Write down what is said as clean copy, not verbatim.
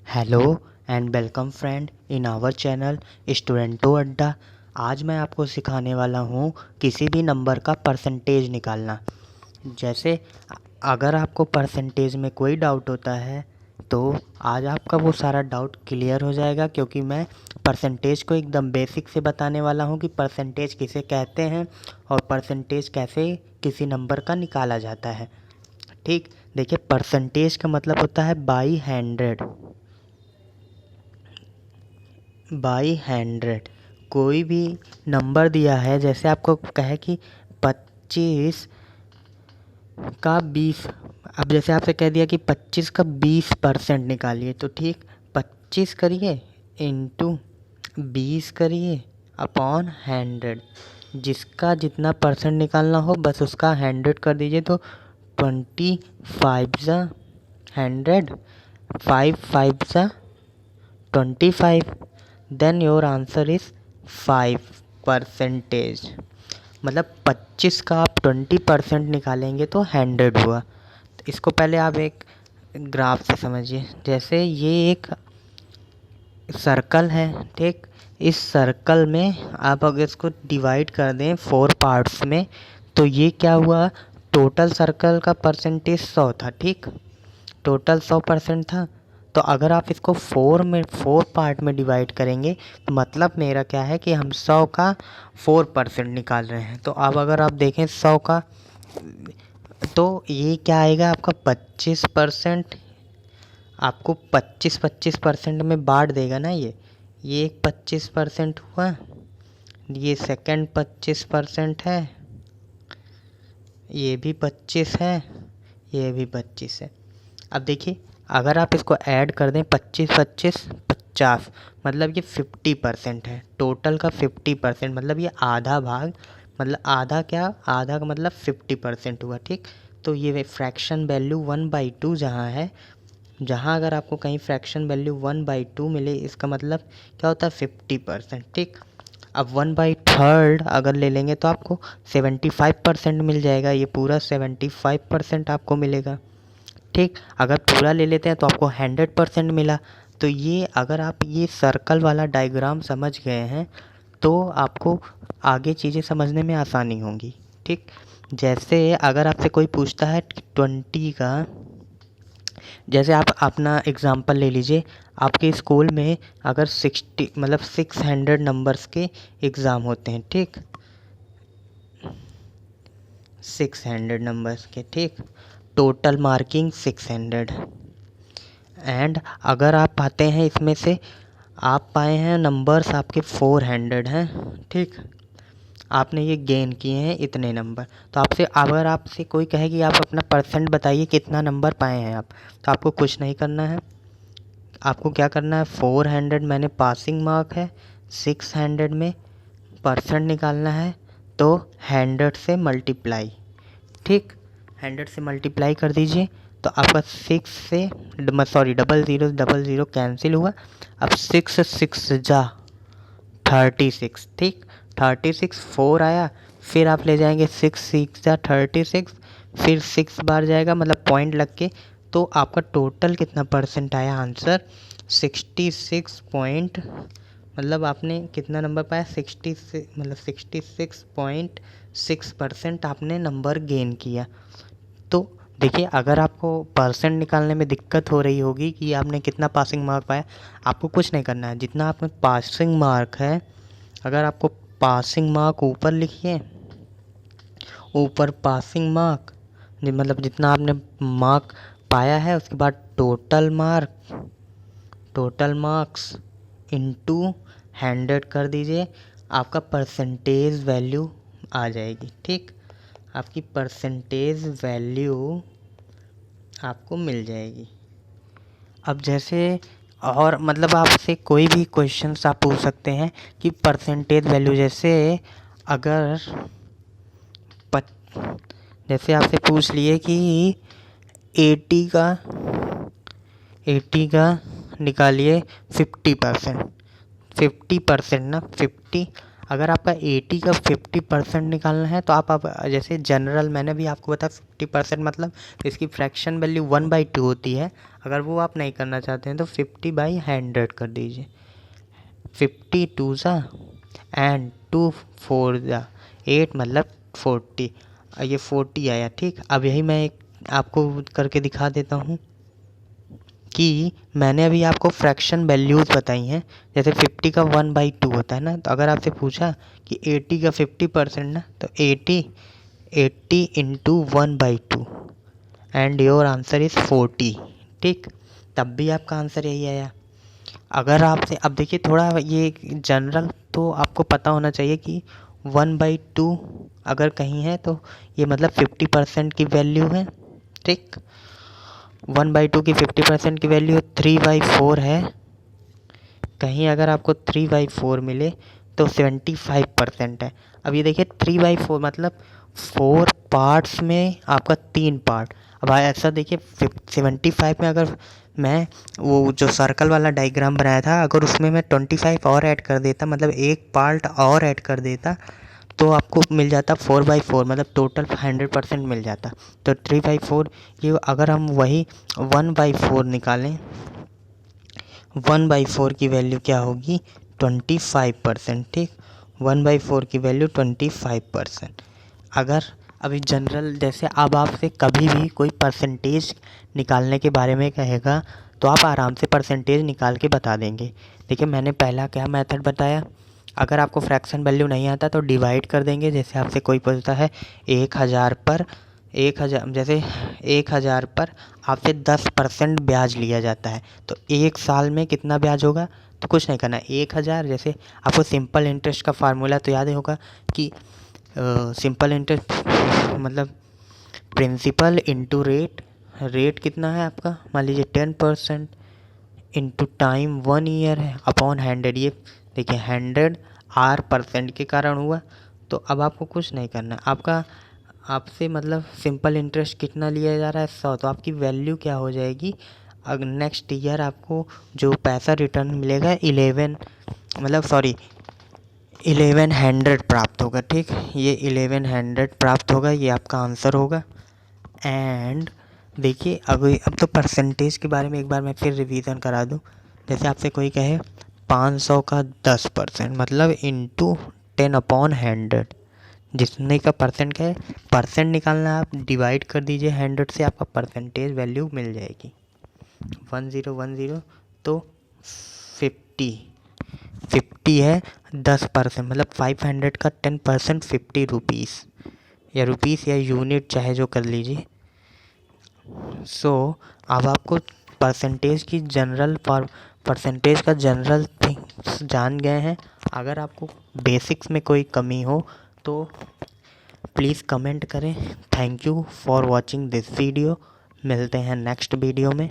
Hello and welcome friend in our channel स्टूडेंटो अड्डा। आज मैं आपको सिखाने वाला हूँ किसी भी नंबर का परसेंटेज निकालना। जैसे अगर आपको परसेंटेज में कोई डाउट होता है तो आज आपका वो सारा डाउट क्लियर हो जाएगा, क्योंकि मैं परसेंटेज को एकदम बेसिक से बताने वाला हूँ कि परसेंटेज किसे कहते हैं और परसेंटेज कैसे किसी नंबर का निकाला जाता है। ठीक, देखिए परसेंटेज का मतलब होता है बाई हंड्रेड। कोई भी नंबर दिया है, जैसे आपको कहे कि 25 का 20। अब जैसे आपसे कह दिया कि 25 का 20% निकालिए, तो ठीक 25 करिए इंटू 20 करिए अपॉन 100। जिसका जितना परसेंट निकालना हो बस उसका 100 कर दीजिए, तो 25 ज़ा 100, 5 ज़ा 25, देन योर आंसर इज़ 5%। मतलब 25 का आप 20% निकालेंगे तो 100 हुआ। तो इसको पहले आप एक ग्राफ से समझिए। जैसे ये एक सर्कल है, ठीक। इस सर्कल में आप अगर इसको डिवाइड कर दें 4 पार्ट्स में, तो ये क्या हुआ, टोटल सर्कल का परसेंटेज 100 था, ठीक। टोटल 100% था। तो अगर आप इसको 4 पार्ट में डिवाइड करेंगे, तो मतलब मेरा क्या है कि हम 100 का 4% निकाल रहे हैं। तो अब अगर आप देखें 100 का, तो ये क्या आएगा आपका 25%। आपको 25% में बांट देगा ना ये एक 25% हुआ, ये सेकंड 25% है, ये भी 25 है, ये भी 25 है। अब देखिए अगर आप इसको ऐड कर दें 25 25 50, मतलब ये 50% है। टोटल का 50% मतलब ये आधा भाग, मतलब आधा क्या, आधा का मतलब 50% हुआ, ठीक। तो ये फ्रैक्शन वैल्यू 1/2 जहाँ है, जहाँ अगर आपको कहीं फ्रैक्शन वैल्यू 1/2 मिले, इसका मतलब क्या होता है 50%, ठीक। अब 1/3 अगर ले लेंगे तो आपको 75% मिल जाएगा, ये पूरा 75% आपको मिलेगा, ठीक। अगर पूरा ले लेते हैं तो आपको 100% मिला। तो ये अगर आप ये सर्कल वाला डायग्राम समझ गए हैं तो आपको आगे चीज़ें समझने में आसानी होंगी, ठीक। जैसे अगर आपसे कोई पूछता है 20 का, जैसे आप अपना एग्ज़ाम्पल ले लीजिए। आपके स्कूल में अगर 60 मतलब 600 नंबर्स के एग्ज़ाम होते हैं, ठीक। 600 नंबर्स के, ठीक। Total marking 600। एंड अगर आप पाते हैं इसमें से, आप पाए हैं नंबर्स आपके 400 हैं, ठीक। आपने ये गेन किए हैं इतने नंबर। तो आपसे अगर आपसे कोई कहे कि आप अपना परसेंट बताइए कितना नंबर पाए हैं आप, तो आपको कुछ नहीं करना है। आपको क्या करना है, 400 मैंने पासिंग मार्क है, 600 में परसेंट निकालना है, तो 100 से मल्टीप्लाई, ठीक। 100 से मल्टीप्लाई कर दीजिए, तो आपका 6 से डबल ज़ीरो कैंसिल हुआ। अब 6 6 जा 36, ठीक। 36 4 आया, फिर आप ले जाएंगे 6 6 जा 36, फिर 6 बार जाएगा मतलब पॉइंट लग के, तो आपका टोटल कितना परसेंट आया आंसर 66 पॉइंट, मतलब आपने कितना नंबर पाया 60 मतलब 66.6% आपने नंबर गेन किया। तो देखिए अगर आपको परसेंट निकालने में दिक्कत हो रही होगी कि आपने कितना पासिंग मार्क पाया, आपको कुछ नहीं करना है। जितना आप में पासिंग मार्क है, अगर आपको पासिंग मार्क ऊपर लिखिए, ऊपर पासिंग मार्क मतलब जितना आपने मार्क पाया है, उसके बाद टोटल मार्क्स इनटू 100 कर दीजिए, आपका परसेंटेज वैल्यू आ जाएगी, ठीक। आपकी परसेंटेज वैल्यू आपको मिल जाएगी। अब जैसे और मतलब आपसे कोई भी क्वेश्चंस आप पूछ सकते हैं कि परसेंटेज वैल्यू, जैसे अगर जैसे आपसे पूछ लिए कि 80 का 80 का निकालिए 50%, 50% ना 50। अगर आपका 80 का 50% निकालना है तो आप जैसे जनरल मैंने भी आपको बताया 50% मतलब इसकी फ्रैक्शन वैल्यू 1/2 होती है। अगर वो आप नहीं करना चाहते हैं तो 50/100 कर दीजिए। 50 टू ज़ा एंड 2 4 ज़ा 8 मतलब 40। ये 40 आया, ठीक। अब यही मैं एक आपको करके दिखा देता हूँ कि मैंने अभी आपको फ्रैक्शन वैल्यूज़ बताई हैं। जैसे 50 का 1/2 होता है ना, तो अगर आपसे पूछा कि 80 का 50% ना, तो 80 into 1/2 and your answer is 40, ठीक। तब भी आपका आंसर यही आया। अगर आपसे अब देखिए थोड़ा ये जनरल तो आपको पता होना चाहिए कि 1/2 अगर कहीं है तो ये मतलब 50% की वैल्यू है, ठीक। 1/2 की 50% की वैल्यू 3/4 है। कहीं अगर आपको 3/4 मिले तो 75% है। अब ये देखिए 3/4 मतलब 4 पार्ट्स में आपका 3 पार्ट। अब ऐसा देखिए 75 में अगर मैं वो जो सर्कल वाला डायग्राम बनाया था अगर उसमें मैं 25 और ऐड कर देता, मतलब एक पार्ट और ऐड कर देता, तो आपको मिल जाता 4/4, मतलब टोटल 100% मिल जाता। तो 3/4 ये अगर हम वही 1/4 निकालें, 1/4 की वैल्यू क्या होगी 25%, ठीक। 1/4 की वैल्यू 25%। अगर अभी जनरल जैसे अब आपसे कभी भी कोई परसेंटेज निकालने के बारे में कहेगा तो आप आराम से परसेंटेज निकाल के बता देंगे। देखिए मैंने पहला क्या मेथड बताया, अगर आपको फ्रैक्शन वैल्यू नहीं आता तो डिवाइड कर देंगे। जैसे आपसे कोई पूछता है 1000 पर 1000, जैसे 1000 पर आपसे 10% ब्याज लिया जाता है तो एक साल में कितना ब्याज होगा, तो कुछ नहीं करना। 1000 जैसे आपको सिंपल इंटरेस्ट का फार्मूला तो याद ही होगा कि सिंपल इंटरेस्ट मतलब प्रिंसिपल इंटू रेट। रेट कितना है आपका, मान लीजिए 10% इंटू टाइम 1 ईयर है अपॉन 100। ये देखिए 100 R% के कारण हुआ। तो अब आपको कुछ नहीं करना, आपका आपसे मतलब सिंपल इंटरेस्ट कितना लिया जा रहा है 100, तो आपकी वैल्यू क्या हो जाएगी। अगर नेक्स्ट ईयर आपको जो पैसा रिटर्न मिलेगा 1100 प्राप्त होगा, ठीक। ये 1100 प्राप्त होगा, ये आपका आंसर होगा। एंड देखिए अब तो परसेंटेज के बारे में एक बार मैं फिर रिवीजन करा दूं। जैसे आपसे कोई कहे 500 का 10% मतलब इंटू 10/100, जितने का परसेंट का है परसेंट निकालना है, आप डिवाइड कर दीजिए 100 से, आपका परसेंटेज वैल्यू मिल जाएगी 1010। तो 50 है 10%, मतलब 500 का 10% 50 रुपीज़, या रुपीज़ या यूनिट चाहे जो कर लीजिए। अब आपको परसेंटेज का जनरल थिंग्स जान गए हैं। अगर आपको बेसिक्स में कोई कमी हो तो प्लीज़ कमेंट करें। Thank you for watching this video. मिलते हैं नेक्स्ट वीडियो में।